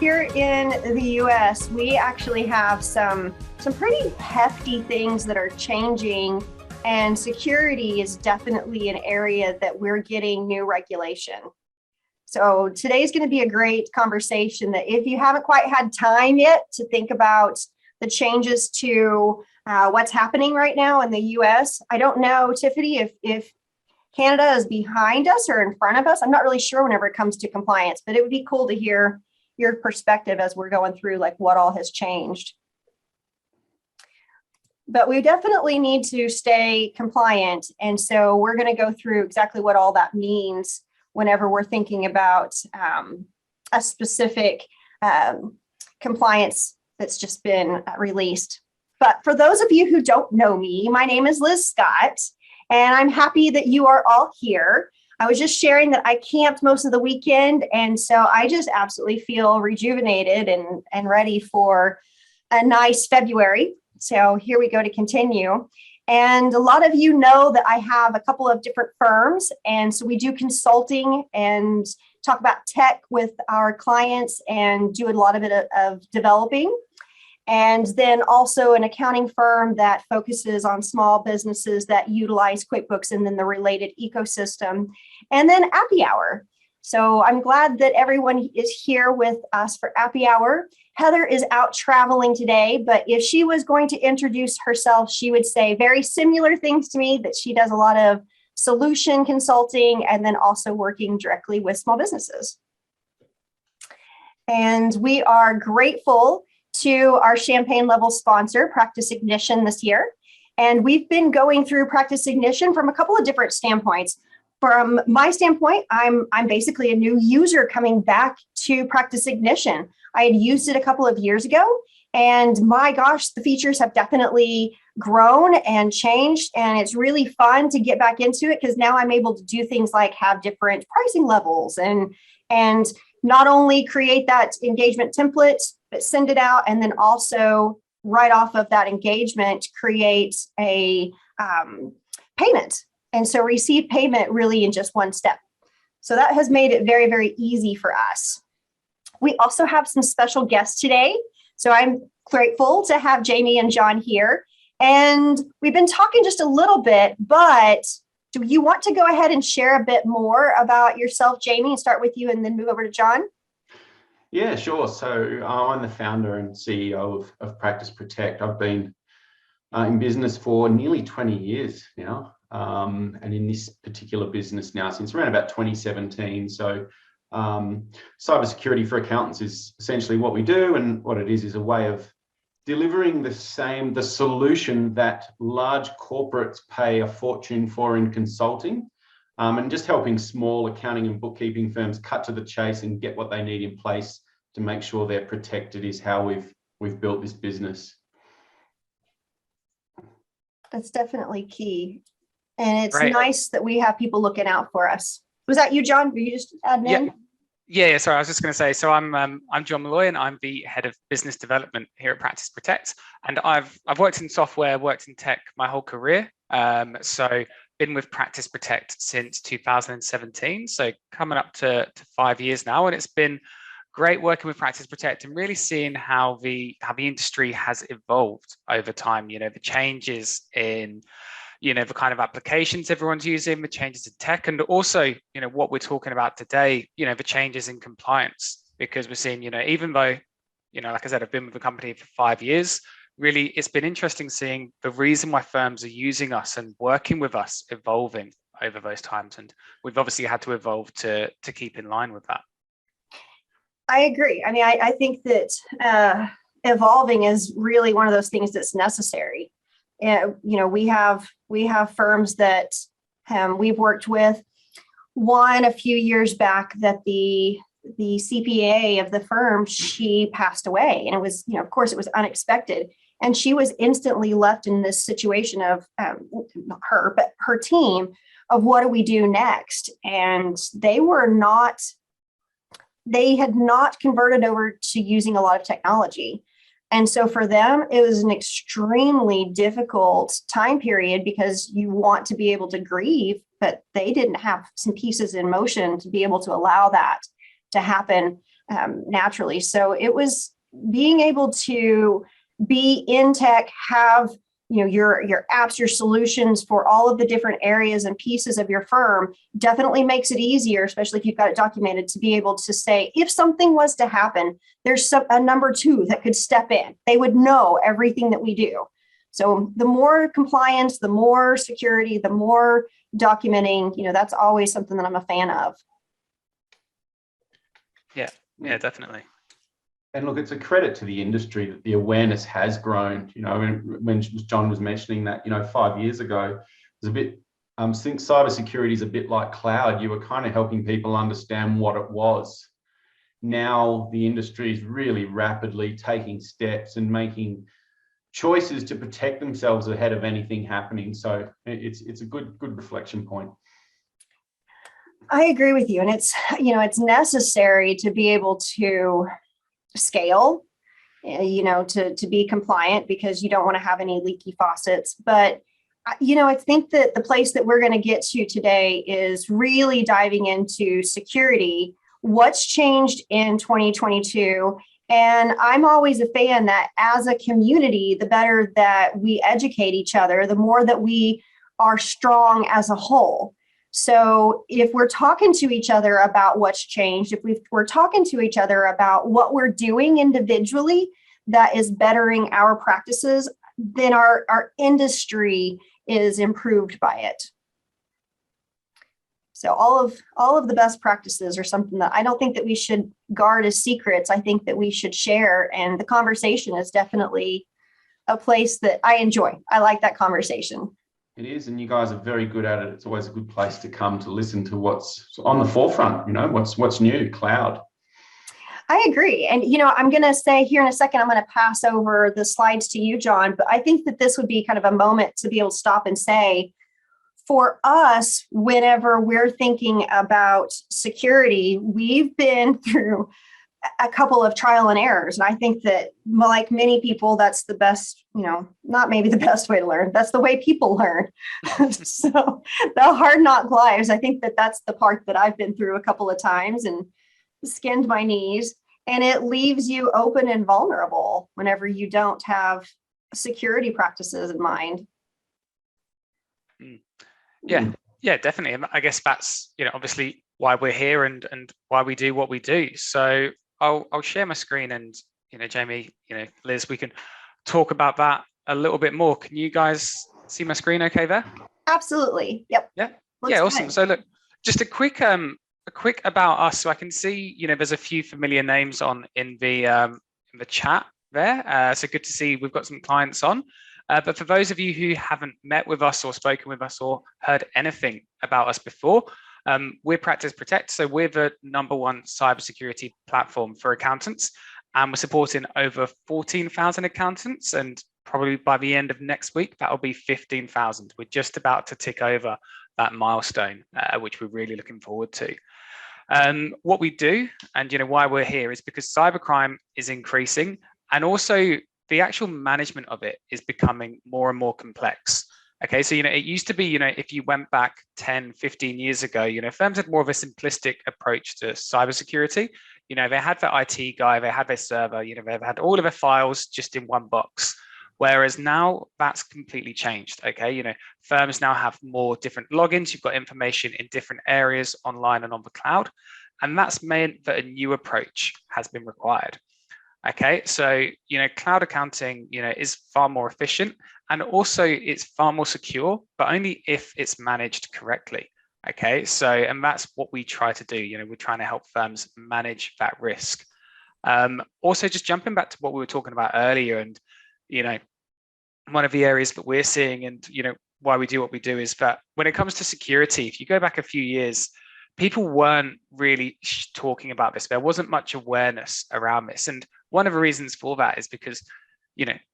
here in the US, we actually have some pretty hefty things that are changing, and security is definitely an area that we're getting new regulation. So today's going to be a great conversation that if you haven't quite had time yet to think about the changes to what's happening right now in the US. I don't know, Tiffany, if Canada is behind us or in front of us. I'm not really sure whenever it comes to compliance, but it would be cool to hear your perspective as we're going through like what all has changed. But we definitely need to stay compliant. And so we're going to go through exactly what all that means whenever we're thinking about a specific compliance that's just been released. But for those of you who don't know me, my name is Liz Scott, and I'm happy that you are all here. I was just sharing that I camped most of the weekend, and so I just absolutely feel rejuvenated and ready for a nice February. So here we go to continue. And a lot of you know that I have a couple of different firms, and so we do consulting and talk about tech with our clients and do a lot of it of developing. And then also an accounting firm that focuses on small businesses that utilize QuickBooks and then the related ecosystem. And then Appy Hour. So I'm glad that everyone is here with us for Appy Hour. Heather is out traveling today, but if she was going to introduce herself, she would say very similar things to me, that she does a lot of solution consulting and then also working directly with small businesses. And we are grateful to our champagne level sponsor, Practice Ignition, this year. And we've been going through Practice Ignition from a couple of different standpoints. From my standpoint, I'm basically a new user coming back to Practice Ignition. I had used it a couple of years ago, and my gosh, the features have definitely grown and changed, and it's really fun to get back into it because now I'm able to do things like have different pricing levels and not only create that engagement template, but send it out, and then also right off of that engagement, create a payment. And so receive payment really in just one step. So that has made it very, very easy for us. We also have some special guests today. So I'm grateful to have Jamie and John here. And we've been talking just a little bit, but do you want to go ahead and share a bit more about yourself, Jamie, and start with you and then move over to John? Yeah, sure. So I'm the founder and CEO of Practice Protect. I've been in business for nearly 20 years now, and in this particular business now since around about 2017. So cybersecurity for accountants is essentially what we do, and what it is a way of delivering the solution that large corporates pay a fortune for in consulting, and just helping small accounting and bookkeeping firms cut to the chase and get what they need in place to make sure they're protected is how we've built this business. That's definitely key. And it's nice that we have people looking out for us. Was that you, John? Were you just adding in? Yeah. Sorry, I was just going to say. So I'm John Malloy, and I'm the head of business development here at Practice Protect. And I've worked in software, worked in tech my whole career. So been with Practice Protect since 2017. So coming up to 5 years now, and it's been great working with Practice Protect and really seeing how the industry has evolved over time. You know, the changes in the kind of applications everyone's using, the changes in tech, and also, what we're talking about today, the changes in compliance, because we're seeing, even though, like I said, I've been with the company for 5 years, really, it's been interesting seeing the reason why firms are using us and working with us evolving over those times. And we've obviously had to evolve to keep in line with that. I agree. I mean, I think that evolving is really one of those things that's necessary. We have firms that we've worked with. One a few years back that the CPA of the firm, she passed away, and it was, of course, it was unexpected, and she was instantly left in this situation of not her, but her team of what do we do next, and they had not converted over to using a lot of technology. And so for them, it was an extremely difficult time period because you want to be able to grieve, but they didn't have some pieces in motion to be able to allow that to happen naturally. So it was being able to be in tech, have your apps, your solutions for all of the different areas and pieces of your firm definitely makes it easier, especially if you've got it documented, to be able to say, if something was to happen, there's a number two that could step in. They would know everything that we do. So the more compliance, the more security, the more documenting, that's always something that I'm a fan of. Yeah, definitely. And look, it's a credit to the industry that the awareness has grown. When John was mentioning that, 5 years ago, it was a bit, I think cybersecurity is a bit like cloud. You were kind of helping people understand what it was. Now the industry is really rapidly taking steps and making choices to protect themselves ahead of anything happening. So it's a good reflection point. I agree with you. And it's necessary to be able to scale, to be compliant, because you don't want to have any leaky faucets. But, I think that the place that we're going to get to today is really diving into security, what's changed in 2022. And I'm always a fan that as a community, the better that we educate each other, the more that we are strong as a whole. So if we're talking to each other about what's changed, if we're talking to each other about what we're doing individually that is bettering our practices, then our industry is improved by it. So all of the best practices are something that I don't think that we should guard as secrets. I think that we should share, and the conversation is definitely a place that I enjoy. I like that conversation. It is, and you guys are very good at it. It's always a good place to come to listen to what's on the forefront, what's new, cloud. I agree. And, I'm going to say here in a second, I'm going to pass over the slides to you, John, but I think that this would be kind of a moment to be able to stop and say, for us, whenever we're thinking about security, we've been through a couple of trial and errors. And I think that, like many people, that's the best, not maybe the best way to learn. That's the way people learn. So the hard knock lives, I think that that's the part that I've been through a couple of times and skinned my knees. And it leaves you open and vulnerable whenever you don't have security practices in mind. Yeah, definitely. I guess that's, obviously why we're here and why we do what we do. So I'll share my screen, and Jamie, Liz, we can talk about that a little bit more. Can you guys see my screen okay there? Absolutely. Yep. Yeah. Looks Awesome. good. So look, just a quick about us. So I can see, there's a few familiar names in the chat there. So good to see we've got some clients on. But for those of you who haven't met with us or spoken with us or heard anything about us before, we're Practice Protect. So we're the #1 cybersecurity platform for accountants, and we're supporting over 14,000 accountants. And probably by the end of next week, that'll be 15,000. We're just about to tick over that milestone, which we're really looking forward to. What we do, and why we're here, is because cybercrime is increasing, and also the actual management of it is becoming more and more complex. Okay, so it used to be, if you went back 10, 15 years ago, firms had more of a simplistic approach to cybersecurity. They had their IT guy, they had their server, they've had all of their files just in one box. Whereas now that's completely changed. Okay, firms now have more different logins. You've got information in different areas online and on the cloud, and that's meant that a new approach has been required. Okay, so cloud accounting is far more efficient, and also it's far more secure, but only if it's managed correctly. Okay, so and that's what we try to do. We're trying to help firms manage that risk. Also, just jumping back to what we were talking about earlier, and one of the areas that we're seeing, and why we do what we do, is that when it comes to security, if you go back a few years, people weren't really talking about this. There wasn't much awareness around this, and one of the reasons for that is because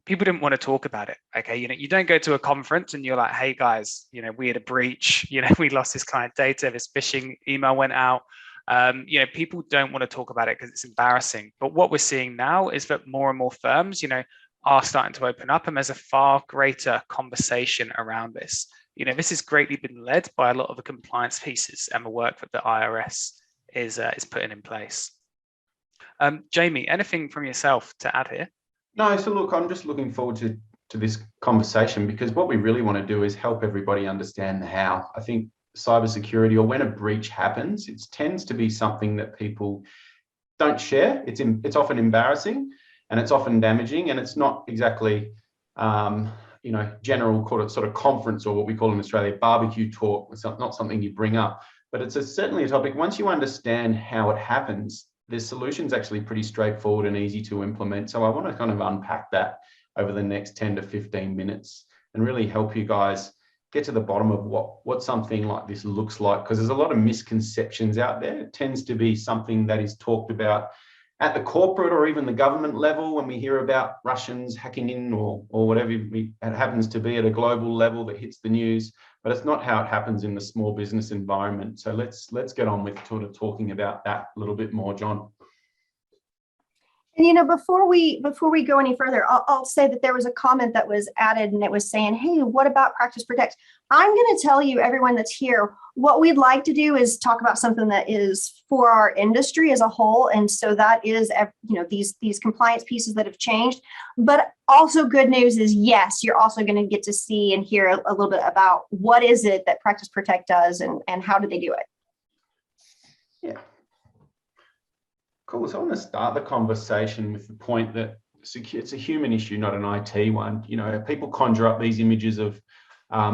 people didn't want to talk about it. Okay, you don't go to a conference and you're like, hey guys, we had a breach, we lost this client data, this phishing email went out. People don't want to talk about it because it's embarrassing. But what we're seeing now is that more and more firms are starting to open up, and there's a far greater conversation around this. This has greatly been led by a lot of the compliance pieces and the work that the IRS is putting in place. Jamie, anything from yourself to add here? No, so look, I'm just looking forward to this conversation, because what we really want to do is help everybody understand the how. I think cybersecurity, or when a breach happens, it tends to be something that people don't share. It's often embarrassing, and it's often damaging, and it's not exactly general sort of conference, or what we call in Australia barbecue talk. It's not something you bring up, but it's certainly a topic. Once you understand how it happens, the solution's actually pretty straightforward and easy to implement. So I want to kind of unpack that over the next 10 to 15 minutes and really help you guys get to the bottom of what something like this looks like, because there's a lot of misconceptions out there. It tends to be something that is talked about at the corporate or even the government level when we hear about Russians hacking in, or whatever it happens to be at a global level that hits the news, but it's not how it happens in the small business environment. So let's get on with sort of talking about that a little bit more, John. And before we go any further, I'll say that there was a comment that was added, and it was saying, "Hey, what about Practice Protect?" I'm going to tell you, everyone that's here, what we'd like to do is talk about something that is for our industry as a whole, and so that is, these compliance pieces that have changed. But also, good news is, yes, you're also going to get to see and hear a little bit about what is it that Practice Protect does, and how do they do it. Yeah. Cool. So I want to start the conversation with the point that it's a human issue, not an IT one. People conjure up these images of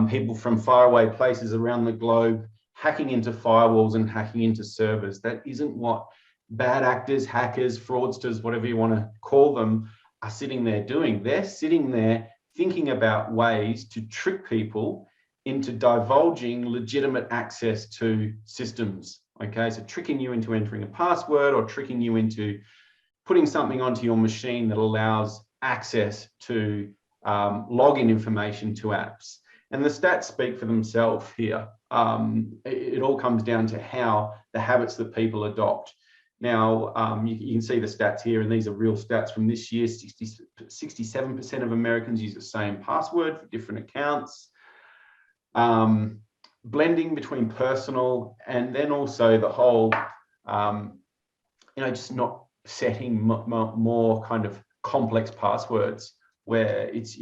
people from faraway places around the globe hacking into firewalls and hacking into servers. That isn't what bad actors, hackers, fraudsters, whatever you want to call them, are sitting there doing. They're sitting there thinking about ways to trick people into divulging legitimate access to systems. Okay, so tricking you into entering a password, or tricking you into putting something onto your machine that allows access to login information to apps. And the stats speak for themselves here. It all comes down to how the habits that people adopt. Now, you can see the stats here, and these are real stats from this year. 67% of Americans use the same password for different accounts. Blending between personal and then also the whole, just not setting more kind of complex passwords, where it's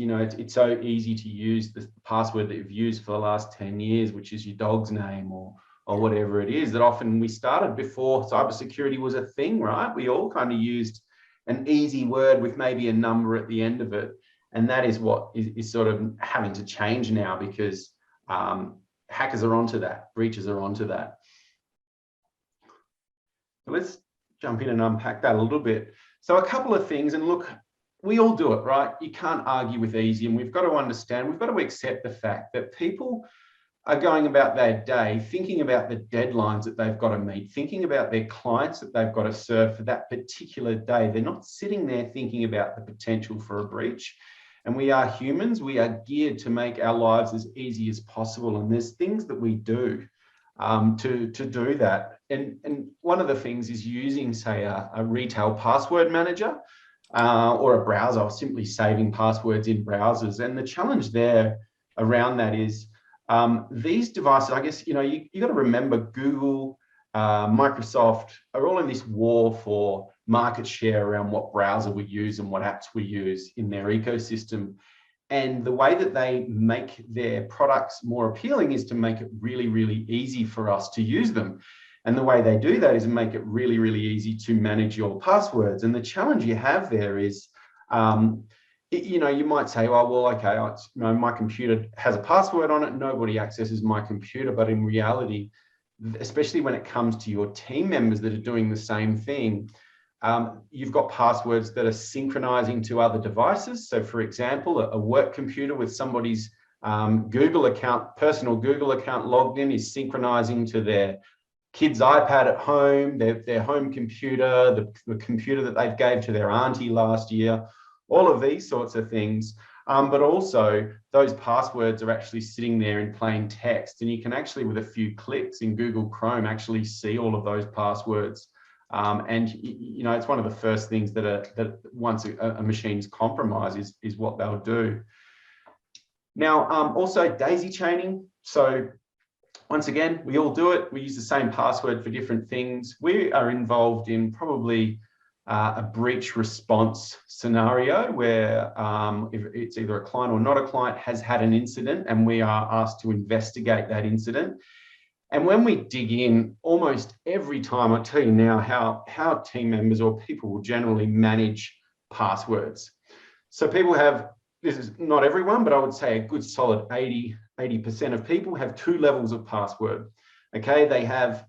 so easy to use the password that you've used for the last 10 years, which is your dog's name or whatever it is, that often we started before cybersecurity was a thing, right? We all kind of used an easy word with maybe a number at the end of it. And that is what is sort of having to change now, because hackers are onto that, breaches are onto that. So let's jump in and unpack that a little bit. So a couple of things, and look, we all do it, right? You can't argue with easy, and we've got to understand, we've got to accept the fact that people are going about their day thinking about the deadlines that they've got to meet, thinking about their clients that they've got to serve for that particular day. They're not sitting there thinking about the potential for a breach. And we are humans, we are geared to make our lives as easy as possible. And there's things that we do to do that. And one of the things is using, say, a retail password manager or a browser, or simply saving passwords in browsers. And the challenge there around that is these devices, I guess, you got to remember Google, Microsoft are all in this war for market share around what browser we use and what apps we use in their ecosystem. And the way that they make their products more appealing is to make it really, really easy for us to use them. And the way they do that is make it really, really easy to manage your passwords. And the challenge you have there is, you might say, oh, well, okay, my computer has a password on it, nobody accesses my computer. But in reality, especially when it comes to your team members that are doing the same thing, you've got passwords that are synchronizing to other devices. So for example, a work computer with somebody's Google account, personal Google account logged in, is synchronizing to their kid's iPad at home, their home computer, the computer that they gave to their auntie last year, all of these sorts of things. But also those passwords are actually sitting there in plain text, and you can actually, with a few clicks in Google Chrome, actually see all of those passwords. And it's one of the first things that once a machine's compromised is what they'll do. Now, also daisy chaining. So once again, we all do it. We use the same password for different things. We are involved in probably a breach response scenario where if it's either a client or not a client has had an incident and we are asked to investigate that incident. And when we dig in, almost every time, I tell you now how team members or people will generally manage passwords. So people have, this is not everyone, but I would say a good solid 80% of people have 2 levels of password. Okay, they have,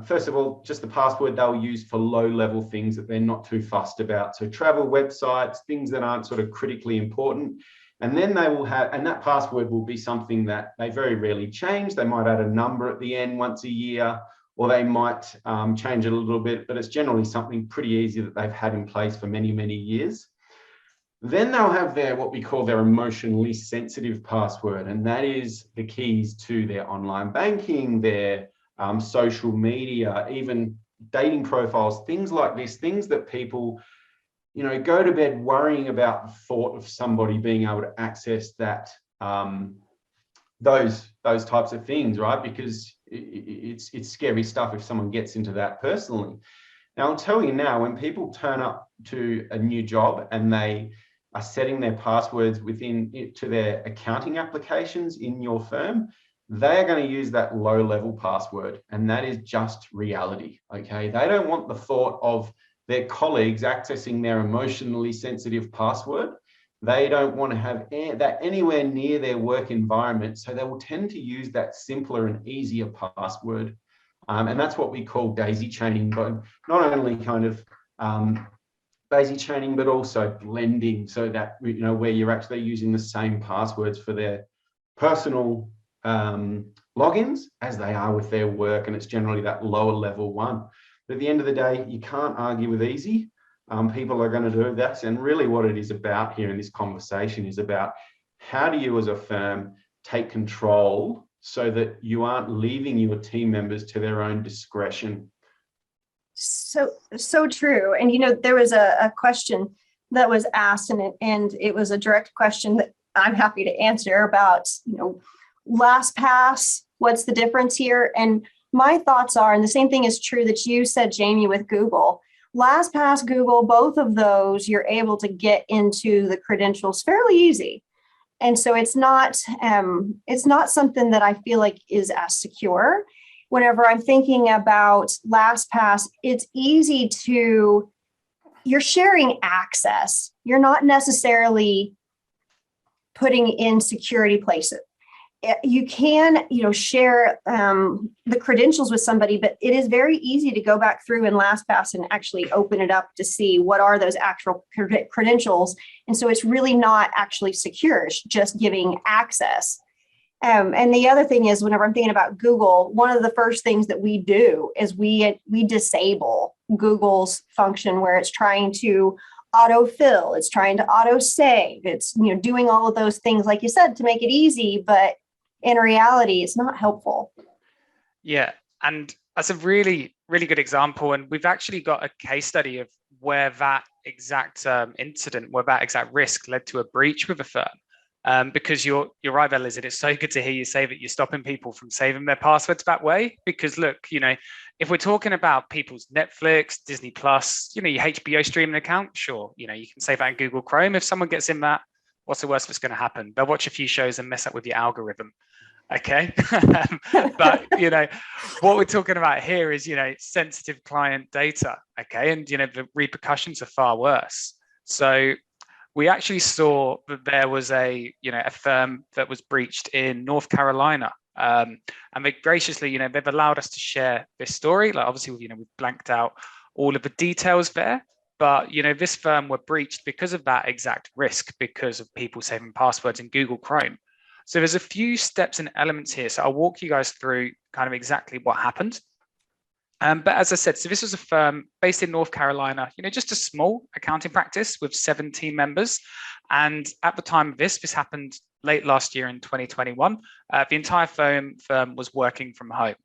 first of all, just the password they'll use for low-level things that they're not too fussed about. So travel websites, things that aren't sort of critically important. And then they will have, and that password will be something that they very rarely change. They might add a number at the end once a year, or they might change it a little bit, but it's generally something pretty easy that they've had in place for many, many years. Then they'll have their, what we call their emotionally sensitive password, and that is the keys to their online banking, their social media, even dating profiles, things like this, things that people, you know, go to bed worrying about the thought of somebody being able to access that, those types of things, right? Because it's scary stuff if someone gets into that personally. Now, I'll tell you now, when people turn up to a new job and they are setting their passwords to their accounting applications in your firm, they are going to use that low-level password, and that is just reality, okay? They don't want the thought of their colleagues accessing their emotionally sensitive password. They don't want to have that anywhere near their work environment, so they will tend to use that simpler and easier password. And that's what we call daisy chaining, but not only kind of daisy chaining, but also blending, so that, you know, where you're actually using the same passwords for their personal logins as they are with their work, and it's generally that lower level one. But at the end of the day, you can't argue with easy. People are going to do that, and really what it is about here in this conversation is about how do you as a firm take control so that you aren't leaving your team members to their own discretion. So true. And, you know, there was a question that was asked, and it was a direct question that I'm happy to answer about, you know, LastPass, what's the difference here? And my thoughts are, and the same thing is true that you said, Jamie, with Google. LastPass, Google, both of those, you're able to get into the credentials fairly easy. And so it's not something that I feel like is as secure. Whenever I'm thinking about LastPass, it's easy to, you're sharing access. You're not necessarily putting in security places. You can, you know, share the credentials with somebody, but it is very easy to go back through in LastPass and actually open it up to see what are those actual credentials. And so it's really not actually secure, it's just giving access. And the other thing is, whenever I'm thinking about Google, one of the first things that we do is we disable Google's function where it's trying to autofill, it's trying to auto save, it's, you know, doing all of those things, like you said, to make it easy, but in reality, it's not helpful. Yeah, and that's a really, really good example. And we've actually got a case study of where that exact incident, where that exact risk led to a breach with a firm. Because you're right there, Liz, and it's so good to hear you say that you're stopping people from saving their passwords that way. Because look, you know, if we're talking about people's Netflix, Disney Plus, you know, your HBO streaming account, sure, you know, you can save that in Google Chrome. If someone gets in that, what's the worst that's going to happen? They'll watch a few shows and mess up with your algorithm. Okay. But, you know, what we're talking about here is, you know, sensitive client data. Okay. And, you know, the repercussions are far worse. So we actually saw that there was a firm that was breached in North Carolina. And they graciously, you know, they've allowed us to share this story. Like, obviously, you know, we've blanked out all of the details there. But, you know, this firm were breached because of that exact risk, because of people saving passwords in Google Chrome. So there's a few steps and elements here. So I'll walk you guys through kind of exactly what happened. But as I said, so this was a firm based in North Carolina, you know, just a small accounting practice with 17 members. And at the time of this happened late last year in 2021. The entire firm was working from home.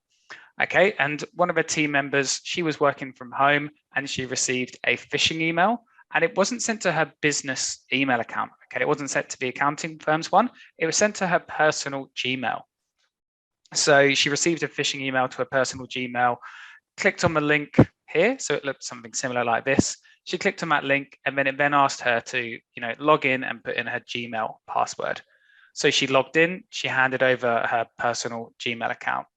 Okay, and one of her team members, she was working from home and she received a phishing email. And it wasn't sent to her business email account. Okay, it wasn't sent to the accounting firm's one. It was sent to her personal Gmail. So she received a phishing email to her personal Gmail, clicked on the link, here. So it looked something similar like this. She clicked on that link, and then it then asked her to, log in and put in her Gmail password. So she logged in, she handed over her personal Gmail account.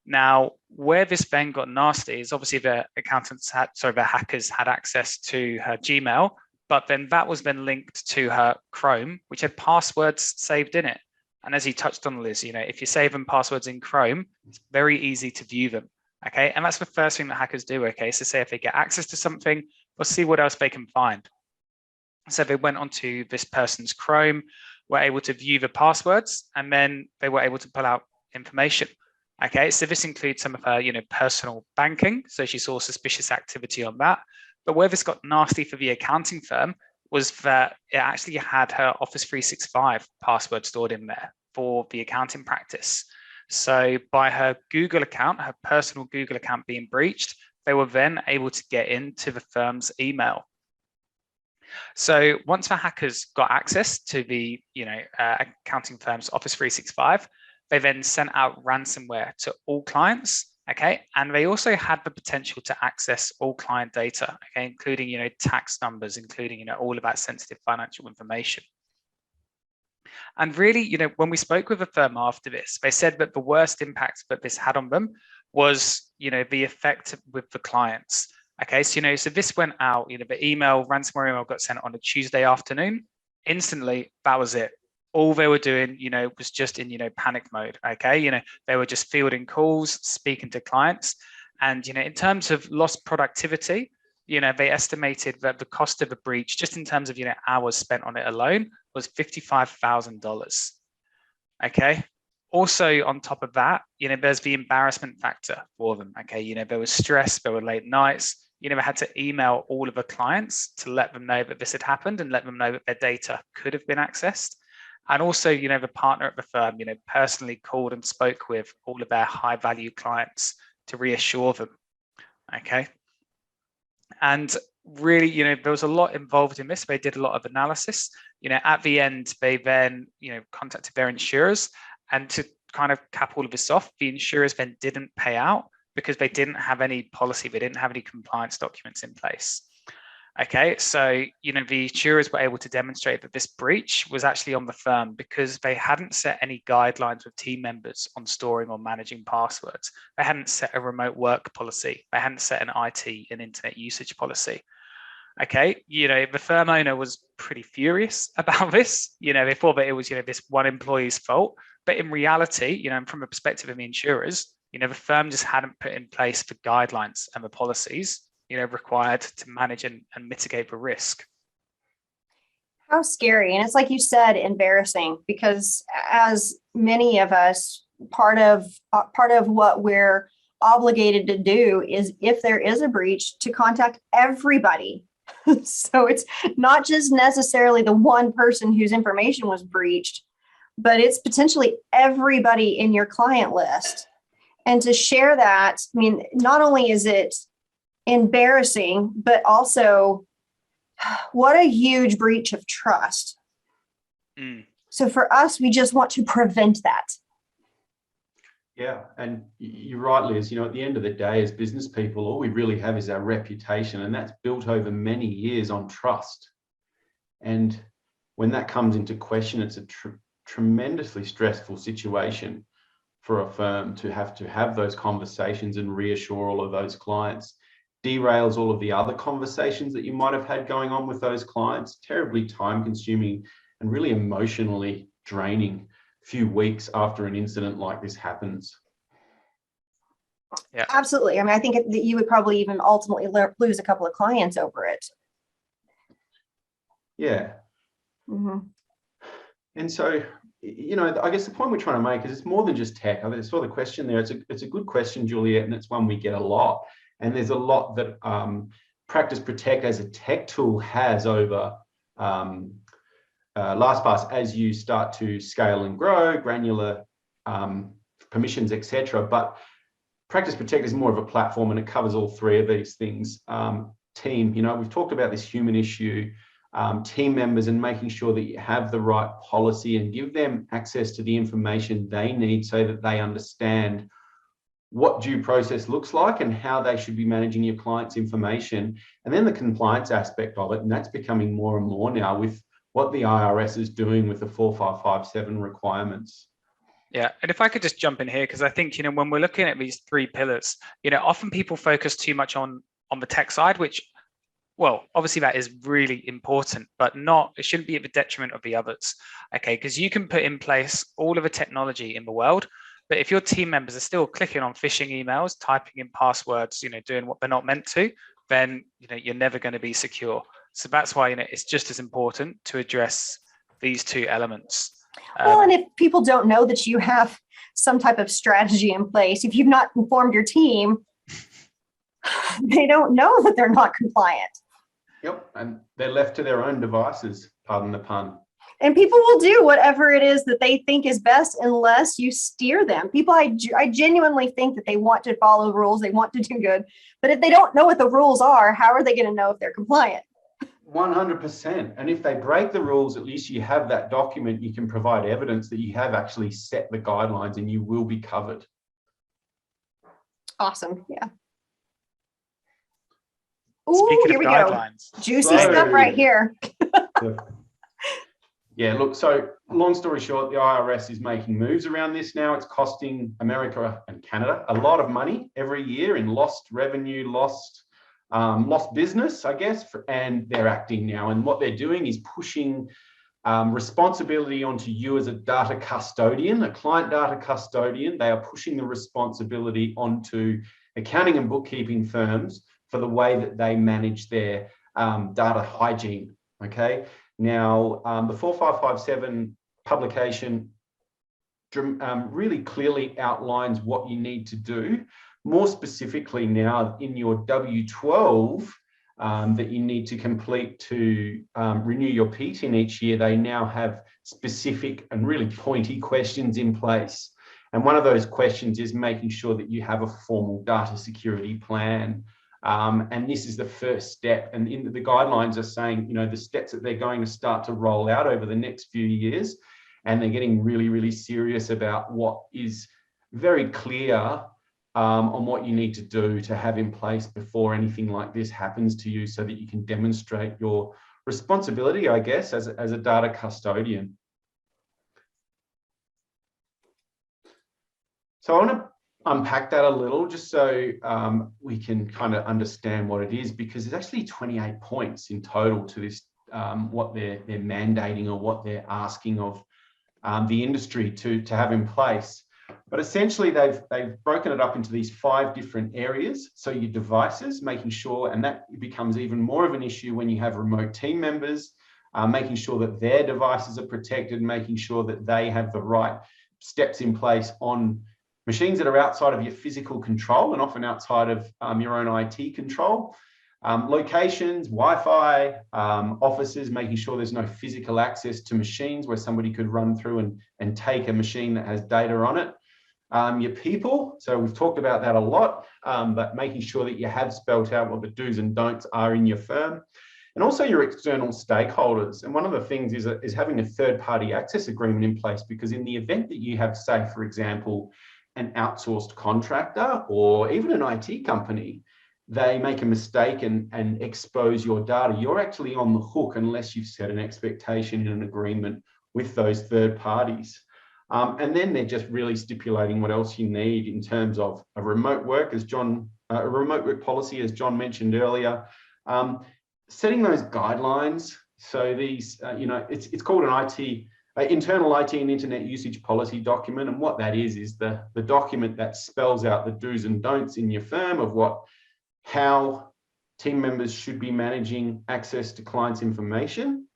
Now, where this then got nasty is obviously the hackers had access to her Gmail, but then that was then linked to her Chrome, which had passwords saved in it. And as you touched on, Liz, if you save them passwords in Chrome, it's very easy to view them. Okay, and that's the first thing that hackers do. Okay, so say if they get access to something, they'll see what else they can find. So they went onto this person's Chrome, were able to view the passwords, and then they were able to pull out information. Okay, so this includes some of her, personal banking. So she saw suspicious activity on that. But where this got nasty for the accounting firm was that it actually had her Office 365 password stored in there for the accounting practice. So by her Google account, her personal Google account being breached, they were then able to get into the firm's email. So once the hackers got access to the accounting firm's Office 365, they then sent out ransomware to all clients. Okay, and they also had the potential to access all client data, okay, including tax numbers, including all of that sensitive financial information. And really, when we spoke with the firm after this, they said that the worst impact that this had on them was, the effect with the clients. Okay, so this went out, the ransomware email got sent on a Tuesday afternoon. Instantly, that was it. All they were doing, was just in, panic mode. Okay, they were just fielding calls, speaking to clients, and in terms of lost productivity, they estimated that the cost of a breach, just in terms of hours spent on it alone, was $55,000. Okay. Also, on top of that, there's the embarrassment factor for them. Okay, there was stress, there were late nights. They had to email all of the clients to let them know that this had happened and let them know that their data could have been accessed. And also, the partner at the firm, personally called and spoke with all of their high value clients to reassure them. Okay. And really, there was a lot involved in this. They did a lot of analysis. At the end, they then, contacted their insurers, and to kind of cap all of this off, the insurers then didn't pay out because they didn't have any policy. They didn't have any compliance documents in place. Okay, so the insurers were able to demonstrate that this breach was actually on the firm because they hadn't set any guidelines with team members on storing or managing passwords. They hadn't set a remote work policy. They hadn't set an IT and internet usage policy. Okay, the firm owner was pretty furious about this. They thought that it was this one employee's fault, but in reality, from a perspective of the insurers, the firm just hadn't put in place the guidelines and the policies required to manage and mitigate the risk. How scary. And it's like you said, embarrassing, because as many of us, part of what we're obligated to do is, if there is a breach, to contact everybody. So it's not just necessarily the one person whose information was breached, but it's potentially everybody in your client list. And to share that, I mean, not only is it embarrassing, but also what a huge breach of trust. So for us, we just want to prevent that. Yeah, and you're right, Liz. At the end of the day, as business people, all we really have is our reputation, and that's built over many years on trust. And when that comes into question, it's a tremendously stressful situation for a firm to have those conversations and reassure all of those clients. Derails all of the other conversations that you might have had going on with those clients. Terribly time consuming and really emotionally draining few weeks after an incident like this happens. Yeah, absolutely. I mean, I think that you would probably even ultimately lose a couple of clients over it. Yeah. Mm-hmm. And so, I guess the point we're trying to make is it's more than just tech. I saw the question there. It's a good question, Juliet, and it's one we get a lot. And there's a lot that Practice Protect as a tech tool has over LastPass as you start to scale and grow, granular permissions, etc. But Practice Protect is more of a platform, and it covers all three of these things. Team, we've talked about this human issue, team members, and making sure that you have the right policy and give them access to the information they need so that they understand what due process looks like and how they should be managing your client's information, and then the compliance aspect of it. And that's becoming more and more now with what the IRS is doing with the 4557 requirements. Yeah, and if I could just jump in here, because I think, when we're looking at these three pillars, often people focus too much on the tech side, which, well, obviously that is really important, but it shouldn't be at the detriment of the others. Okay, because you can put in place all of the technology in the world, but if your team members are still clicking on phishing emails, typing in passwords, doing what they're not meant to, then you're never going to be secure. So that's why it's just as important to address these two elements. Well, and if people don't know that you have some type of strategy in place, if you've not informed your team, they don't know that they're not compliant. Yep, and they're left to their own devices, pardon the pun. And people will do whatever it is that they think is best unless you steer them. People, I genuinely think that they want to follow rules, they want to do good, but if they don't know what the rules are, how are they going to know if they're compliant? 100%. And if they break the rules, at least you have that document. You can provide evidence that you have actually set the guidelines and you will be covered. Awesome. Yeah. Ooh, here we go. Juicy stuff right here. Yeah, look, so long story short, the IRS is making moves around this now. It's costing America and Canada a lot of money every year in lost revenue, lost business, I guess, and they're acting now. And what they're doing is pushing responsibility onto you as a data custodian, a client data custodian. They are pushing the responsibility onto accounting and bookkeeping firms for the way that they manage their data hygiene, okay? Now, the 4557 publication really clearly outlines what you need to do. More specifically now in your W12 that you need to complete to renew your PTIN each year, they now have specific and really pointy questions in place. And one of those questions is making sure that you have a formal data security plan. And this is the first step. And in the guidelines are saying, the steps that they're going to start to roll out over the next few years. And they're getting really, really serious about what is very clear on what you need to do to have in place before anything like this happens to you, so that you can demonstrate your responsibility, I guess, as a data custodian. So I want to unpack that a little just so we can kind of understand what it is, because there's actually 28 points in total to this, what they're mandating or what they're asking of the industry to have in place. But essentially, they've broken it up into these 5 different areas. So your devices, making sure, and that becomes even more of an issue when you have remote team members, making sure that their devices are protected, making sure that they have the right steps in place on machines that are outside of your physical control and often outside of your own IT control. Locations, Wi-Fi, offices, making sure there's no physical access to machines where somebody could run through and take a machine that has data on it. Your people, so we've talked about that a lot, but making sure that you have spelt out what the do's and don'ts are in your firm. And also your external stakeholders. And one of the things is having a third-party access agreement in place, because in the event that you have, say, for example, an outsourced contractor or even an IT company, they make a mistake and expose your data, you're actually on the hook unless you've set an expectation in an agreement with those third parties. And then they're just really stipulating what else you need in terms of a remote work, a remote work policy, as John mentioned earlier, setting those guidelines. So these, it's called an internal IT and internet usage policy document. And what that is the document that spells out the do's and don'ts in your firm of how team members should be managing access to clients' information.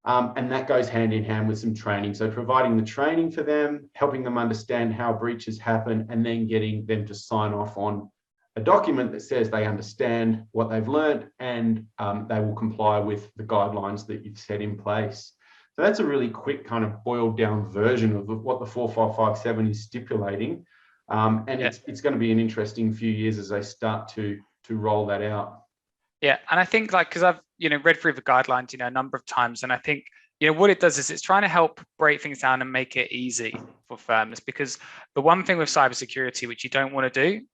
And that goes hand in hand with some training. So providing the training for them, helping them understand how breaches happen, and then getting them to sign off on a document that says they understand what they've learned and they will comply with the guidelines that you've set in place. So that's a really quick kind of boiled down version of what the 4557 is stipulating. It's going to be an interesting few years as they start to roll that out. Yeah, and I think because I've read through the guidelines a number of times, and I think what it does is it's trying to help break things down and make it easy for firms, because the one thing with cybersecurity which you don't want to do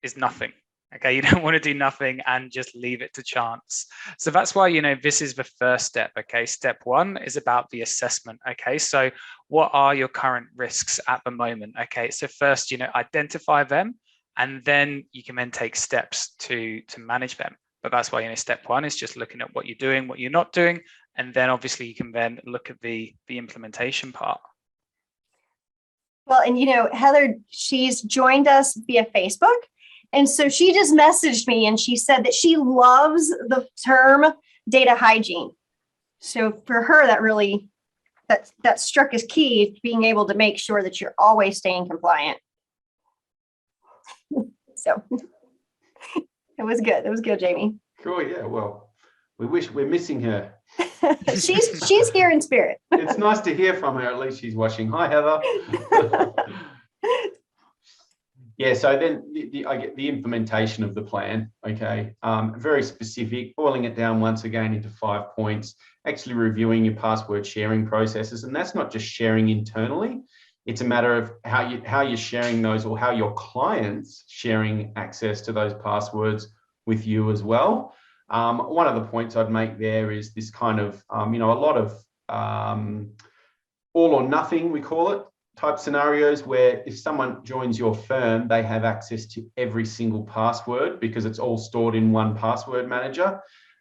is nothing. Okay, you don't want to do nothing and just leave it to chance. So that's why, this is the first step. Okay, step one is about the assessment. Okay, so what are your current risks at the moment? Okay, so first, identify them, and then you can then take steps to manage them. But that's why, step one is just looking at what you're doing, what you're not doing, and then obviously you can then look at the implementation part. Well, and Heather, she's joined us via Facebook. And so she just messaged me and she said that she loves the term data hygiene. So for her, that struck as key, being able to make sure that you're always staying compliant. So it was good. It was good, Jamie. Cool. Yeah. Well, we're missing her. she's here in spirit. It's nice to hear from her. At least she's watching. Hi, Heather. Yeah, so then I get the implementation of the plan, okay, very specific, boiling it down once again into 5 points, actually reviewing your password sharing processes. And that's not just sharing internally, it's a matter of how you're sharing those, or how your clients sharing access to those passwords with you as well. One of the points I'd make there is this kind of, a lot of all or nothing, we call it, type scenarios where if someone joins your firm, they have access to every single password because it's all stored in one password manager.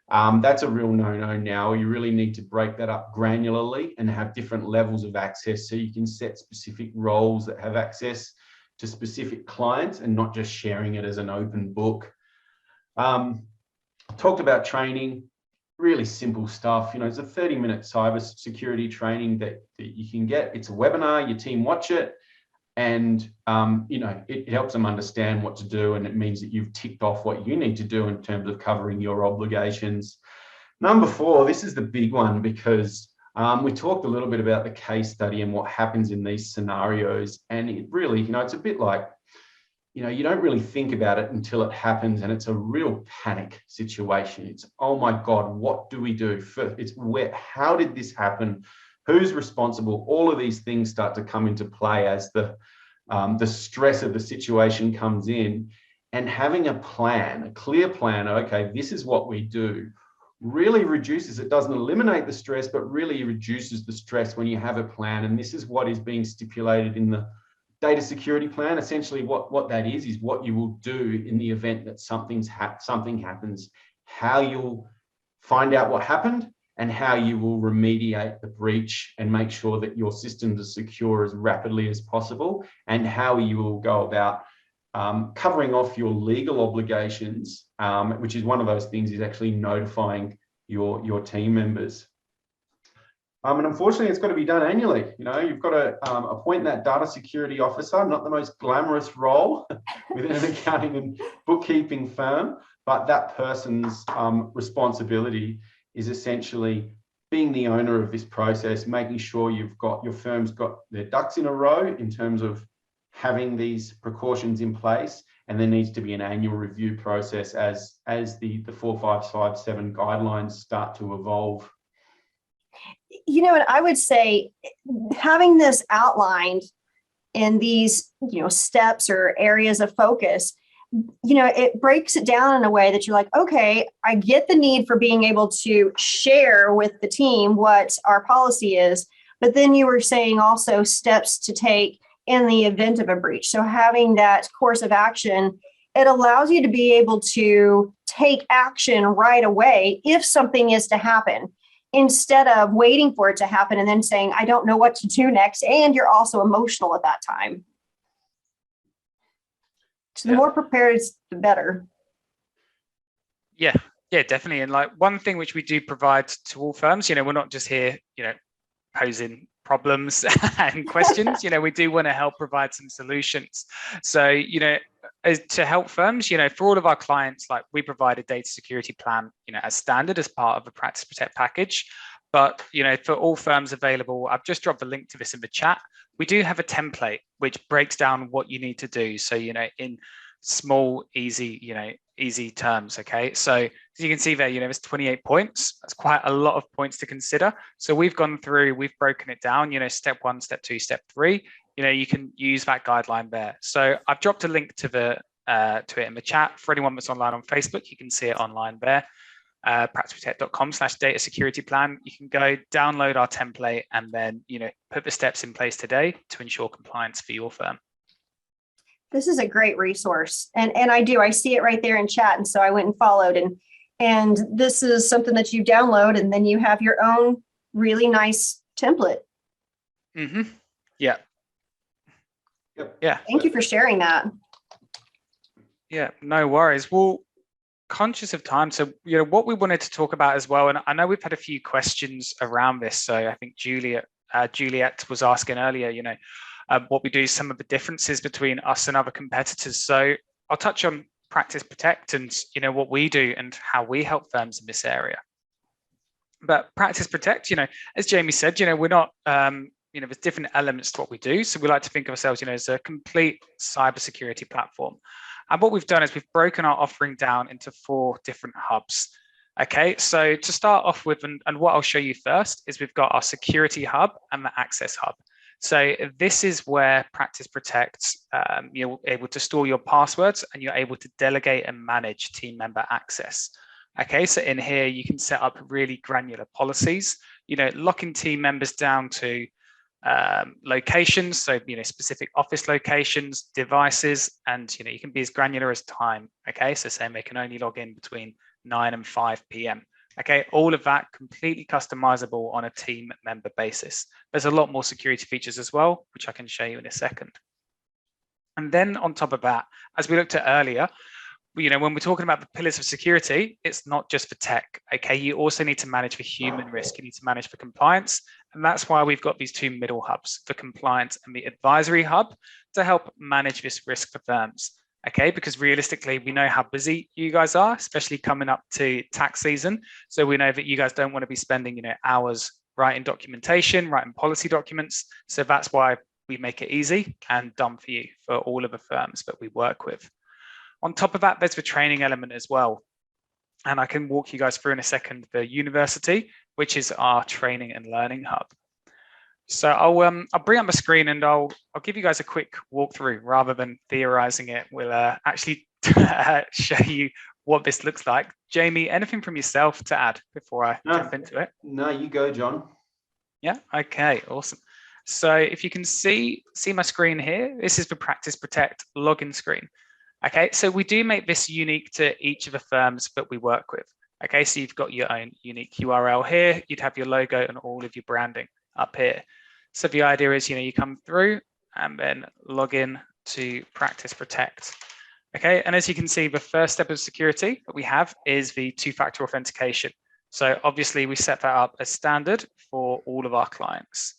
That's a real no-no now. You really need to break that up granularly and have different levels of access, so you can set specific roles that have access to specific clients and not just sharing it as an open book. Talked about training. Really simple stuff. It's a 30-minute cyber security training that you can get. It's a webinar, your team watch it, and it helps them understand what to do, and it means that you've ticked off what you need to do in terms of covering your obligations. Number 4, this is the big one, because we talked a little bit about the case study and what happens in these scenarios, and it really, it's a bit like, you don't really think about it until it happens, and it's a real panic situation. It's, oh my God, what do we do? It's how did this happen? Who's responsible? All of these things start to come into play as the stress of the situation comes in, and having a plan, a clear plan, okay, this is what we do, really reduces, it doesn't eliminate the stress, but really reduces the stress when you have a plan. And this is what is being stipulated in the data security plan. Essentially what that is what you will do in the event that something happens, how you'll find out what happened, and how you will remediate the breach and make sure that your systems are secure as rapidly as possible, and how you will go about covering off your legal obligations, which is one of those things, is actually notifying your team members. And unfortunately, it's got to be done annually. You've got to appoint that data security officer, not the most glamorous role within an accounting and bookkeeping firm, but that person's responsibility is essentially being the owner of this process, making sure your firm's got their ducks in a row in terms of having these precautions in place. And there needs to be an annual review process as the 4557 guidelines start to evolve. And I would say having this outlined in these, steps or areas of focus, it breaks it down in a way that you're like, okay, I get the need for being able to share with the team what our policy is, but then you were saying also steps to take in the event of a breach. So having that course of action, it allows you to be able to take action right away if something is to happen, instead of waiting for it to happen and then saying, I don't know what to do next. And you're also emotional at that time. So the more prepared, the better. Yeah, definitely. And like one thing which we do provide to all firms, we're not just here, posing problems and questions. We do want to help provide some solutions. So, to help firms, for all of our clients, like we provide a data security plan, as standard as part of the Practice Protect package. But, for all firms available, I've just dropped the link to this in the chat. We do have a template which breaks down what you need to do. So, in small, easy, easy terms. Okay, so as you can see there, there's 28 points. That's quite a lot of points to consider. So we've gone through, we've broken it down, step 1, step 2, step 3. You can use that guideline there. So I've dropped a link to it in the chat. For anyone that's online on Facebook, you can see it online there. practiceprotect.com/data security plan. You can go download our template and then put the steps in place today to ensure compliance for your firm. This is a great resource, and I see it right there in chat, and so I went and followed, and this is something that you download, and then you have your own really nice template. Yeah. Yep. Yeah. Thank you for sharing that. Yeah, no worries. Well, conscious of time, so what we wanted to talk about as well, and I know we've had a few questions around this. So I think Juliet was asking earlier, what we do, some of the differences between us and other competitors. So I'll touch on Practice Protect and what we do and how we help firms in this area. But Practice Protect, as Jamie said, we're not there's different elements to what we do. So we like to think of ourselves, as a complete cybersecurity platform. And what we've done is we've broken our offering down into 4 different hubs. Okay, so to start off with, and what I'll show you first is we've got our security hub and the access hub. So this is where Practice Protect, you're able to store your passwords and you're able to delegate and manage team member access. Okay, so in here, you can set up really granular policies, locking team members down to locations, so specific office locations, devices, and you can be as granular as time. Okay, so saying they can only log in between 9 and 5 p.m. Okay, all of that completely customizable on a team member basis. There's a lot more security features as well, which I can show you in a second. And then on top of that, as we looked at earlier, when we're talking about the pillars of security, it's not just for tech. Okay, you also need to manage for human risk. You need to manage for compliance. And that's why we've got these 2 middle hubs, for compliance and the advisory hub, to help manage this risk for firms. Okay, because realistically, we know how busy you guys are, especially coming up to tax season. So we know that you guys don't want to be spending, hours writing documentation, writing policy documents. So that's why we make it easy and done for you for all of the firms that we work with. On top of that, there's the training element as well. And I can walk you guys through in a second the university, which is our training and learning hub. So I'll bring up my screen and I'll give you guys a quick walkthrough rather than theorizing it. We'll actually show you what this looks like. Jamie, anything from yourself to add before I jump into it? No, you go, John. Yeah, okay, awesome. So if you can see my screen here, this is the Practice Protect login screen. Okay, so we do make this unique to each of the firms that we work with. Okay, so you've got your own unique URL here. You'd have your logo and all of your branding up here. So the idea is, you come through and then log in to Practice Protect. Okay, and as you can see, the first step of security that we have is the 2-factor authentication. So obviously we set that up as standard for all of our clients.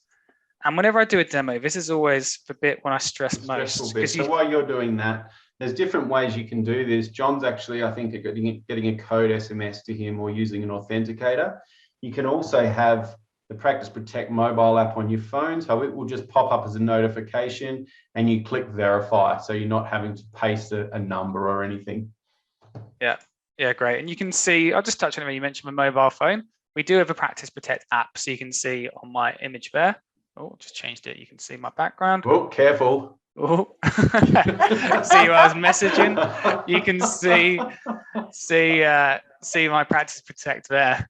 And whenever I do a demo, this is always the bit when I stress most. So while you're doing that, there's different ways you can do this. John's actually, I think, getting a code SMS to him or using an authenticator. You can also have the Practice Protect mobile app on your phone. So it will just pop up as a notification and you click verify. So you're not having to paste a number or anything. Yeah, great. And you can see, I'll just touch on it when you mentioned my mobile phone. We do have a Practice Protect app. So you can see on my image there. Oh, just changed it. You can see my background. Oh, careful. Oh, see who I was messaging. You can see my Practice Protect there.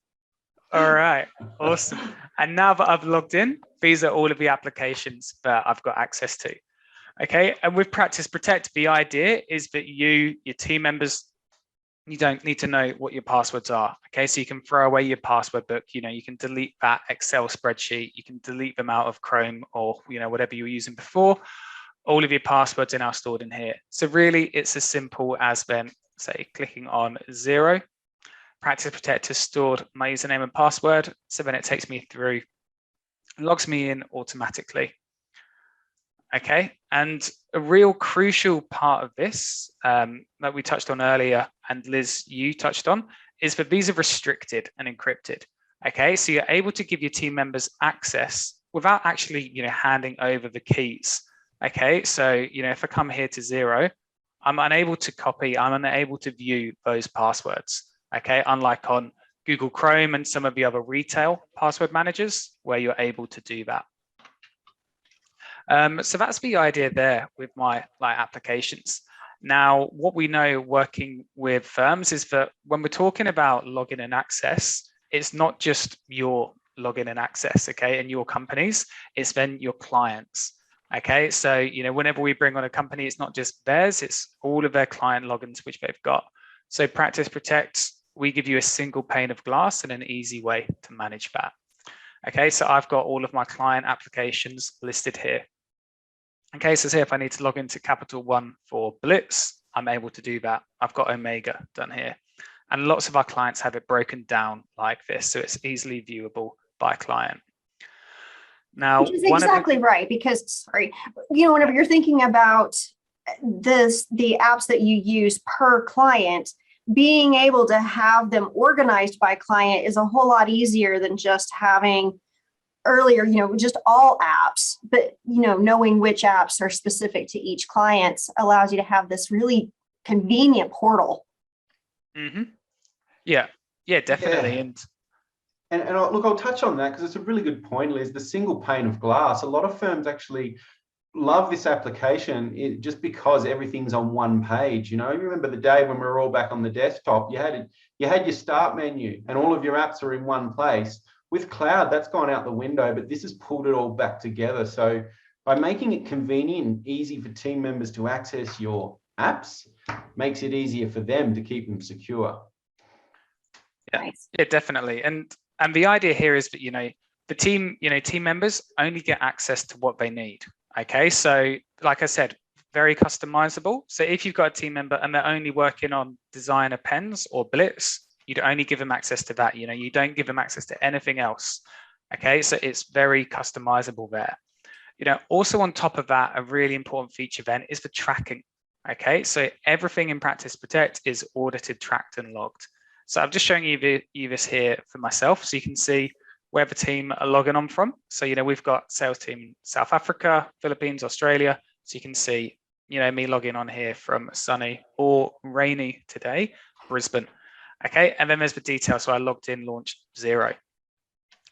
All right, awesome. And now that I've logged in, these are all of the applications that I've got access to. Okay, and with Practice Protect, the idea is that your team members, you don't need to know what your passwords are. Okay, so you can throw away your password book. You can delete that Excel spreadsheet. You can delete them out of Chrome or whatever you were using before. All of your passwords are now stored in here. So really, it's as simple as then, say, clicking on 0. Practice Protect has stored my username and password. So then it takes me through, logs me in automatically. Okay, and a real crucial part of this that we touched on earlier, and Liz, you touched on, is that these are restricted and encrypted. Okay, so you're able to give your team members access without actually, handing over the keys. Okay, so if I come here to 0, I'm unable to copy, I'm unable to view those passwords. Okay, unlike on Google Chrome and some of the other retail password managers where you're able to do that. So that's the idea there with my applications. Now, what we know working with firms is that when we're talking about login and access, it's not just your login and access, okay, and your companies, it's then your clients. Okay, so whenever we bring on a company, it's not just theirs, it's all of their client logins which they've got. So Practice Protect, we give you a single pane of glass and an easy way to manage that. Okay, so I've got all of my client applications listed here. Okay, so say if I need to log into Capital One for Blitz, I'm able to do that. I've got Omega done here. And lots of our clients have it broken down like this, so it's easily viewable by client. Now, which is exactly right, because whenever you're thinking about the apps that you use per client, being able to have them organized by client is a whole lot easier than just having earlier, just all apps, but knowing which apps are specific to each client allows you to have this really convenient portal. Mm-hmm. Yeah, definitely. Yeah. And look, I'll touch on that because it's a really good point, Liz. The single pane of glass. A lot of firms actually love this application just because everything's on one page. You remember the day when we were all back on the desktop, you had your start menu and all of your apps are in one place. With cloud, that's gone out the window, but this has pulled it all back together. So by making it convenient, easy for team members to access your apps, makes it easier for them to keep them secure. Yeah, definitely. And the idea here is that the team members only get access to what they need. Okay, so like I said, very customizable. So if you've got a team member and they're only working on designer pens or Blitz, you'd only give them access to that. You don't give them access to anything else. Okay, so it's very customizable there. Also on top of that, a really important feature then is the tracking. Okay, so everything in Practice Protect is audited, tracked, and logged. So I'm just showing you this here for myself, so you can see where the team are logging on from. So we've got sales team in South Africa, Philippines, Australia. So you can see me logging on here from sunny or rainy today, Brisbane. Okay, and then there's the details. So I logged in, launched 0.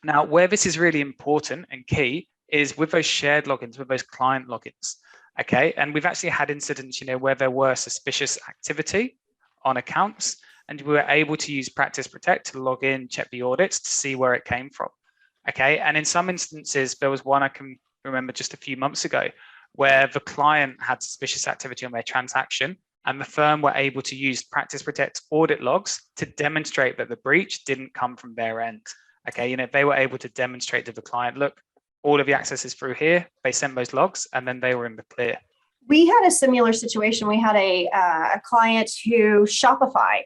Now, where this is really important and key is with those shared logins, with those client logins. Okay, and we've actually had incidents, where there were suspicious activity on accounts, and we were able to use Practice Protect to log in, check the audits to see where it came from. Okay, and in some instances, there was one I can remember just a few months ago where the client had suspicious activity on their transaction, and the firm were able to use Practice Protect audit logs to demonstrate that the breach didn't come from their end. Okay, they were able to demonstrate to the client, look, all of the access is through here. They sent those logs, and then they were in the clear. We had a similar situation. We had a client who Shopify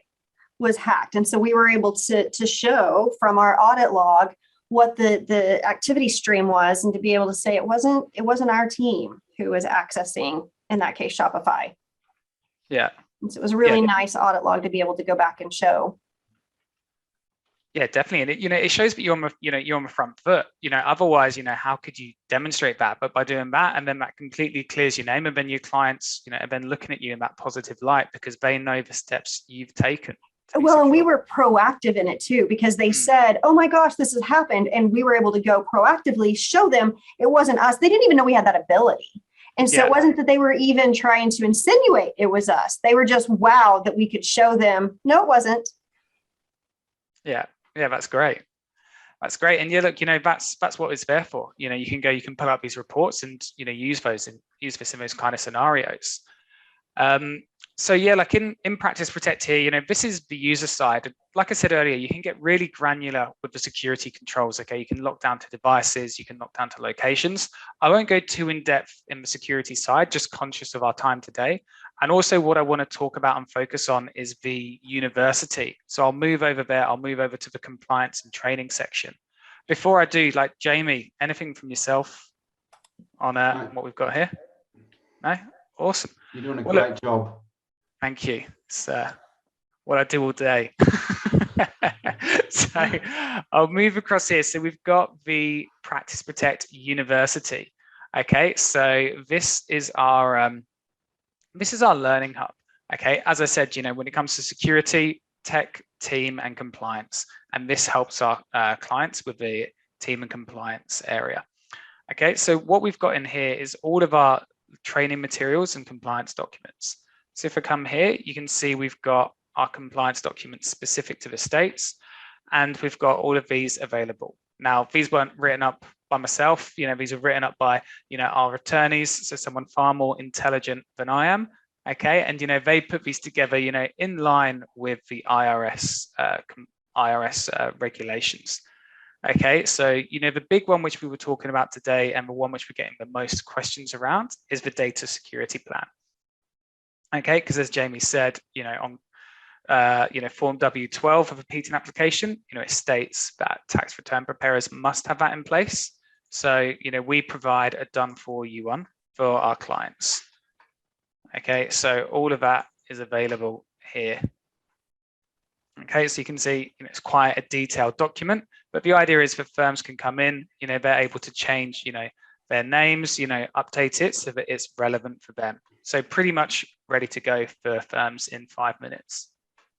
was hacked. And so we were able to show from our audit log what the activity stream was, and to be able to say it wasn't our team who was accessing, in that case, Shopify. Yeah. And so it was a really nice audit log to be able to go back and show. Yeah, definitely. And it shows that you're on the front foot. Otherwise, how could you demonstrate that? But by doing that, and then that completely clears your name, and then your clients, are then looking at you in that positive light because they know the steps you've taken. Well, and we were proactive in it too, because they said, oh my gosh, this has happened. And we were able to go proactively show them it wasn't us. They didn't even know we had that ability. And so it wasn't that they were even trying to insinuate it was us. They were just wowed that we could show them, no, it wasn't. Yeah, that's great. That's great. And look, that's what it's there for. You can pull up these reports and, use this in those kind of scenarios. So like in Practice Protect here, this is the user side. Like I said earlier, you can get really granular with the security controls. Okay, you can lock down to devices, you can lock down to locations. I won't go too in depth in the security side, just conscious of our time today. And also what I want to talk about and focus on is the university. So I'll move over there. I'll move over to the compliance and training section. Before I do, Jamie, anything from yourself on what we've got here? No? Awesome. You're doing a great job. Thank you. It's what I do all day. So I'll move across here. So we've got the Practice Protect University. Okay, so this is our This is our learning hub. Okay, as I said, when it comes to security, tech, team, and compliance, and this helps our clients with the team and compliance area. Okay, so what we've got in here is all of our training materials and compliance documents. So if I come here, you can see we've got our compliance documents specific to the states, and we've got all of these available. Now, these weren't written up by myself, these are written up by, our attorneys, so someone far more intelligent than I am. Okay, and they put these together, in line with the IRS regulations. Okay, so the big one which we were talking about today, and the one which we're getting the most questions around, is the data security plan. Okay, because as Jamie said, on Form W12 of a PTIN application, it states that tax return preparers must have that in place. So we provide a done for you one for our clients. Okay, so all of that is available here. Okay, so you can see it's quite a detailed document, but the idea is that firms can come in, they're able to change, their names, update it so that it's relevant for them. So pretty much ready to go for firms in 5 minutes.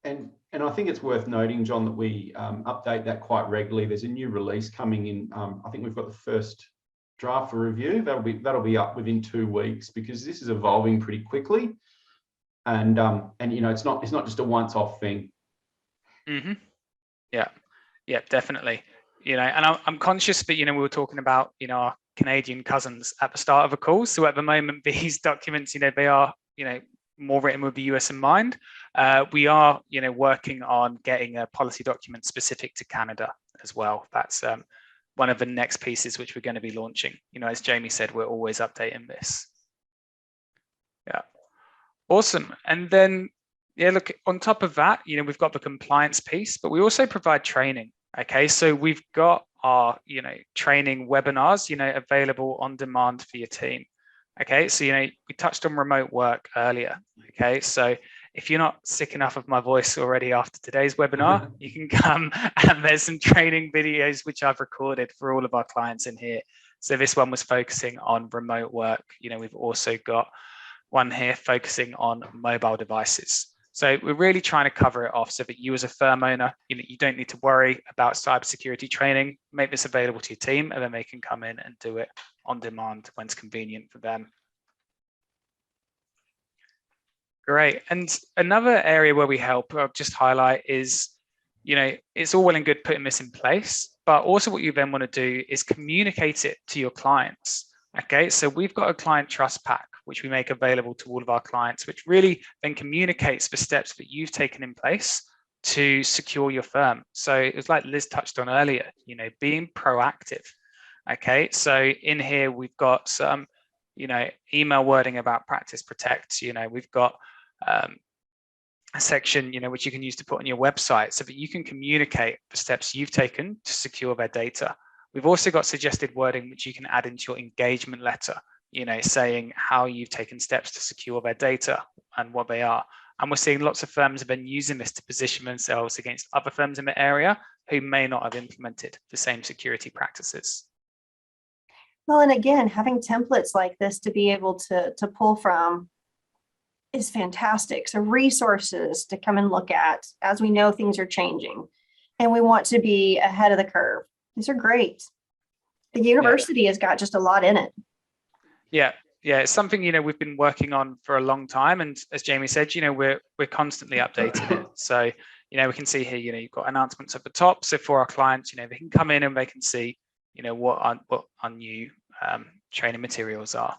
And I think it's worth noting, John, that we update that quite regularly. There's a new release coming in. I think we've got the first draft for review. That'll be up within 2 weeks, because this is evolving pretty quickly, and it's not just a once-off thing. Mm-hmm. Yeah, definitely. And I'm conscious that we were talking about our Canadian cousins at the start of the call. So at the moment, these documents, they are more written with the US in mind. We are working on getting a policy document specific to Canada as well. That's one of the next pieces which we're going to be launching. As Jamie said, we're always updating this. Yeah, awesome. And then look, on top of that, we've got the compliance piece, but we also provide training. Okay, so we've got our training webinars available on demand for your team. Okay, so we touched on remote work earlier. Okay, so if you're not sick enough of my voice already after today's webinar, you can come, and there's some training videos which I've recorded for all of our clients in here. So this one was focusing on remote work. We've also got one here focusing on mobile devices. So we're really trying to cover it off so that you as a firm owner, you don't need to worry about cybersecurity training. Make this available to your team, and then they can come in and do it on demand when it's convenient for them. Great. And another area where we help, I'll just highlight, is, it's all well and good putting this in place, but also what you then want to do is communicate it to your clients. Okay, so we've got a client trust pack, which we make available to all of our clients, which really then communicates the steps that you've taken in place to secure your firm. So it's like Liz touched on earlier, being proactive. Okay, so in here we've got some, email wording about Practice Protect. We've got a section, which you can use to put on your website so that you can communicate the steps you've taken to secure their data. We've also got suggested wording which you can add into your engagement letter, saying how you've taken steps to secure their data and what they are. And we're seeing lots of firms have been using this to position themselves against other firms in the area who may not have implemented the same security practices. Well, and again, having templates like this to be able to pull from is fantastic. So resources to come and look at as we know things are changing and we want to be ahead of the curve. These are great. The university has got just a lot in it. Yeah, it's something we've been working on for a long time, and as Jamie said, we're constantly updating it. So we can see here, you've got announcements at the top. So for our clients, they can come in and they can see, what our new training materials are.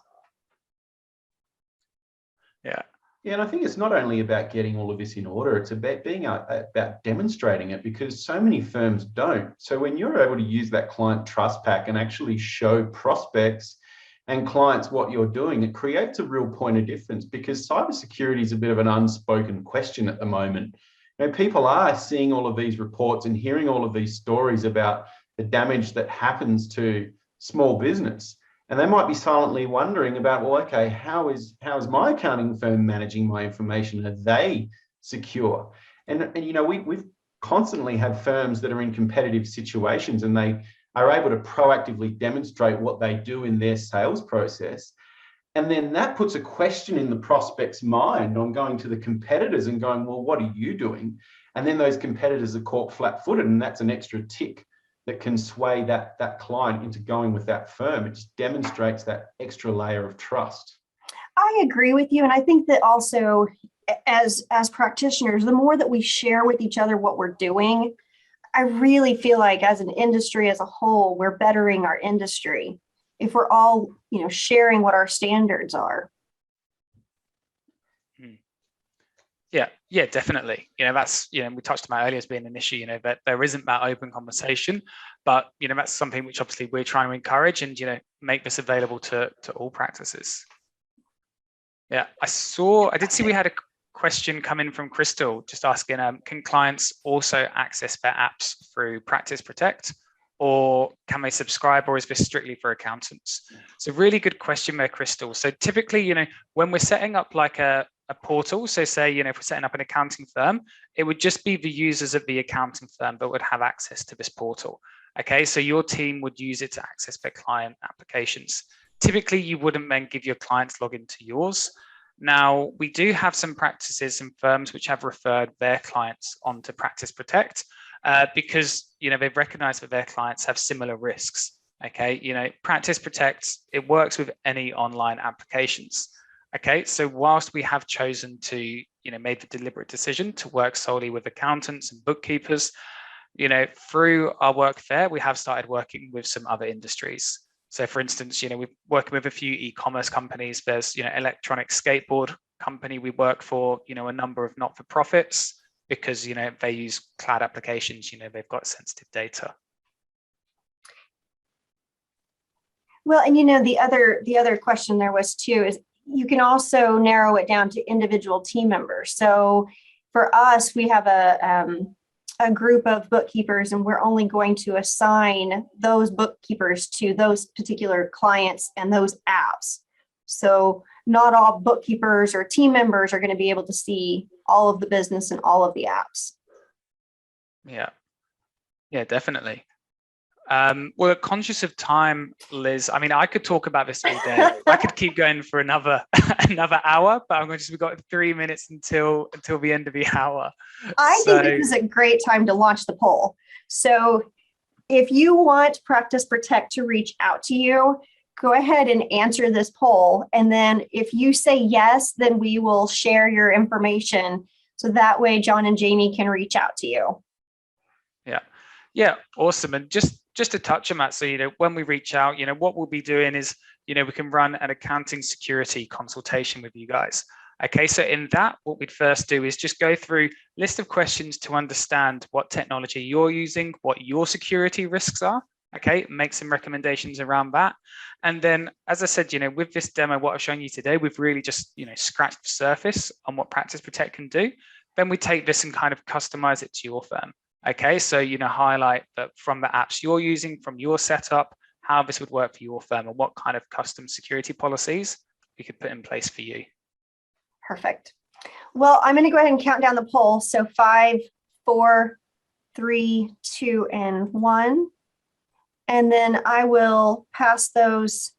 Yeah, and I think it's not only about getting all of this in order, it's about about demonstrating it, because so many firms don't. So when you're able to use that client trust pack and actually show prospects and clients what you're doing, it creates a real point of difference, because cybersecurity is a bit of an unspoken question at the moment. People are seeing all of these reports and hearing all of these stories about the damage that happens to small business. And they might be silently wondering about, well, okay, how is my accounting firm managing my information? Are they secure? And we've constantly have firms that are in competitive situations, and they are able to proactively demonstrate what they do in their sales process. And then that puts a question in the prospect's mind on going to the competitors and going, well, what are you doing? And then those competitors are caught flat-footed, and that's an extra tick that can sway that client into going with that firm. It just demonstrates that extra layer of trust. I agree with you. And I think that also as practitioners, the more that we share with each other what we're doing, I really feel like as an industry as a whole, we're bettering our industry if we're all, sharing what our standards are. Yeah, definitely. That's, we touched about earlier as being an issue, that there isn't that open conversation, but, that's something which obviously we're trying to encourage and, make this available to all practices. Yeah, I did see we had a question come in from Crystal just asking, can clients also access their apps through Practice Protect, or can they subscribe, or is this strictly for accountants? It's a really good question there, Crystal. So typically, when we're setting up like a portal, so say, if we're setting up an accounting firm, it would just be the users of the accounting firm that would have access to this portal. Okay, so your team would use it to access their client applications. Typically, you wouldn't then give your clients login to yours. Now, we do have some practices and firms which have referred their clients onto Practice Protect because, they've recognized that their clients have similar risks. Okay, Practice Protect, it works with any online applications. Okay, so whilst we have chosen to, made the deliberate decision to work solely with accountants and bookkeepers, through our work there, we have started working with some other industries. So for instance, we're working with a few e-commerce companies. There's, electronic skateboard company we work for, a number of not-for-profits because, they use cloud applications, they've got sensitive data. Well, and the other question there was too, is you can also narrow it down to individual team members. So for us, we have a group of bookkeepers, and we're only going to assign those bookkeepers to those particular clients and those apps. So not all bookkeepers or team members are going to be able to see all of the business and all of the apps. Yeah, definitely. Well, conscious of time, Liz, I could talk about this all day. I could keep going for another hour, but we've got 3 minutes until the end of the hour. I think this is a great time to launch the poll. So if you want Practice Protect to reach out to you, go ahead and answer this poll. And then if you say yes, then we will share your information. So that way John and Jamie can reach out to you. Yeah, awesome. And just to touch on that, so when we reach out, what we'll be doing is, we can run an accounting security consultation with you guys. Okay, so in that, what we'd first do is just go through a list of questions to understand what technology you're using, what your security risks are. Okay, make some recommendations around that. And then, as I said, with this demo, what I've shown you today, we've really just, scratched the surface on what Practice Protect can do. Then we take this and kind of customize it to your firm. Okay, so, highlight that from the apps you're using, from your setup, how this would work for your firm and what kind of custom security policies we could put in place for you. Perfect. Well, I'm going to go ahead and count down the poll. So 5, 4, 3, 2, and 1. And then I will pass those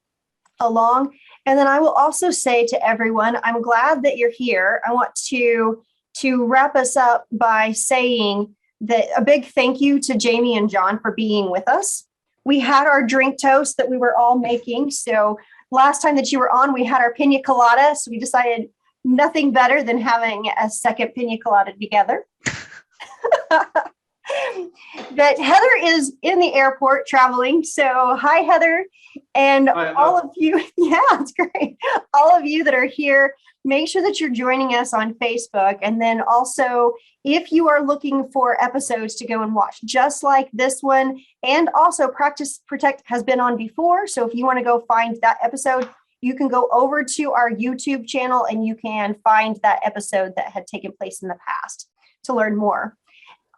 along. And then I will also say to everyone, I'm glad that you're here. I want to wrap us up by saying that a big thank you to Jamie and John for being with us. We had our drink toast that we were all making. So last time that you were on, we had our pina colada. So we decided nothing better than having a second pina colada together. That Heather is in the airport traveling. So hi, Heather. And all of you, yeah, it's great. All of you that are here, make sure that you're joining us on Facebook. And then also, if you are looking for episodes to go and watch, just like this one, and also Practice Protect has been on before. So if you want to go find that episode, you can go over to our YouTube channel and you can find that episode that had taken place in the past to learn more.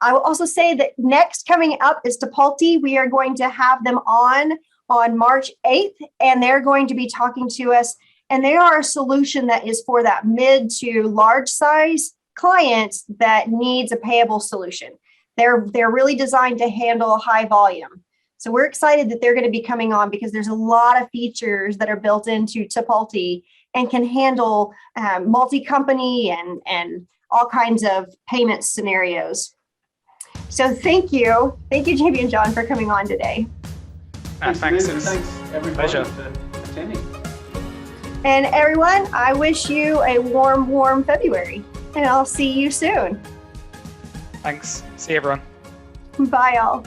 I will also say that next coming up is Topolti. We are going to have them on March 8th, and they're going to be talking to us. And they are a solution that is for that mid to large size clients that needs a payable solution. They're really designed to handle high volume. So we're excited that they're going to be coming on because there's a lot of features that are built into Tipalti and can handle multi-company and all kinds of payment scenarios. So thank you, Jamie and John, for coming on today. Thanks. Thanks everybody Pleasure. for attending. And everyone, I wish you a warm February, and I'll see you soon. Thanks. See you, everyone. Bye, all.